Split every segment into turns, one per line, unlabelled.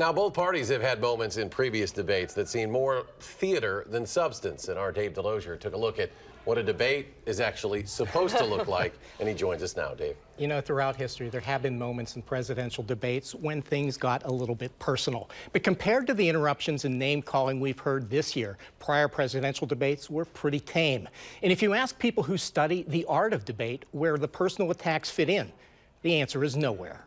Now, both parties have had moments in previous debates that seemed more theater than substance, and our Dave Delosier took a look at what a debate is actually supposed to look like, and he joins us now. Dave.
You know, throughout history, there have been moments in presidential debates when things got a little bit personal. But compared to the interruptions and name-calling we've heard this year, prior presidential debates were pretty tame. And if you ask people who study the art of debate where the personal attacks fit in, the answer is nowhere.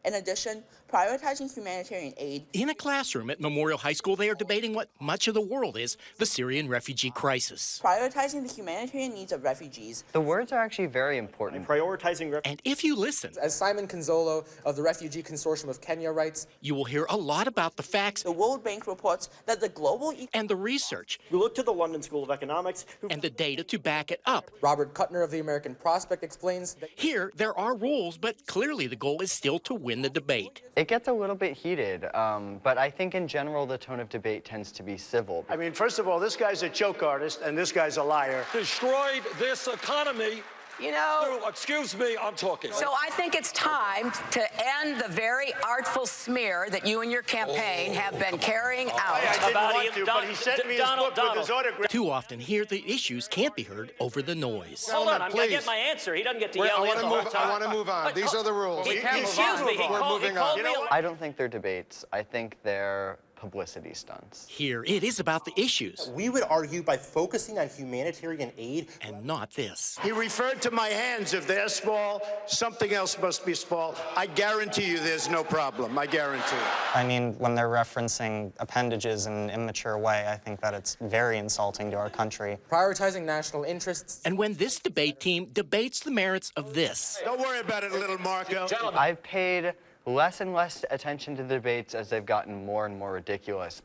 In addition, prioritizing humanitarian aid.
In a classroom at Memorial High School, they are debating what much of the world is the Syrian refugee crisis.
Prioritizing the humanitarian needs of refugees.
The words are actually very important.
And if you listen,
as Simon Konzolo of the Refugee Consortium of Kenya writes,
you will hear a lot about the facts.
The World Bank reports that the global
and the research.
We look to the London School of Economics.
And the data to back it up.
Robert Kuttner of the American Prospect explains that
here there are rules, but clearly the goal is still to win the debate.
It gets a little bit heated, but I think in general the tone of debate tends to be civil.
I mean, first of all, this guy's a joke artist and this guy's a liar.
Destroyed this economy.
You know,
excuse me, I'm talking.
So I think it's time to end the very artful smear that you and your campaign have been carrying out.
I didn't want to, but he sent me his book with his autograph.
Too often here, the issues can't be heard over the noise.
Hold on, I'm going to get my answer. He doesn't get to yell in the whole time.
I want to move on. These are the rules.
Excuse me,
We're moving on.
I don't think they're debates. I think they're publicity stunts.
Here, it is about the issues.
We would argue by focusing on humanitarian aid.
And not this.
He referred to my hands. If they're small, something else must be small. I guarantee you there's no problem. I guarantee it.
I mean, when they're referencing appendages in an immature way, I think that it's very insulting to our country.
prioritizing national interests.
And when this debate team debates the merits of this.
Don't worry about it, little Marco.
I've paid less and less attention to the debates as they've gotten more and more ridiculous.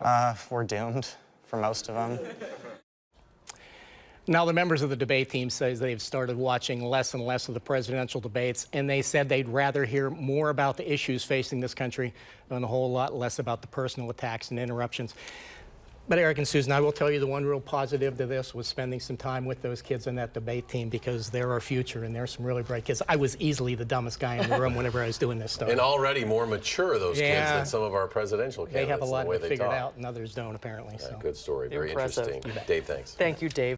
We're doomed for most of them.
Now, the members of the debate team say they've started watching less and less of the presidential debates, and they said they'd rather hear more about the issues facing this country and a whole lot less about the personal attacks and interruptions. But Eric and Susan, I will tell you the one real positive to this was spending some time with those kids in that debate team, because they're our future and they're some really bright kids. I was easily the dumbest guy in the room whenever I was doing this stuff.
And already more mature, those kids, than some of our presidential candidates.
They have a lot
figured
out, and others don't, apparently. So.
Good story. Very
Impressive.
interesting. Dave, thanks.
Thank you, Dave.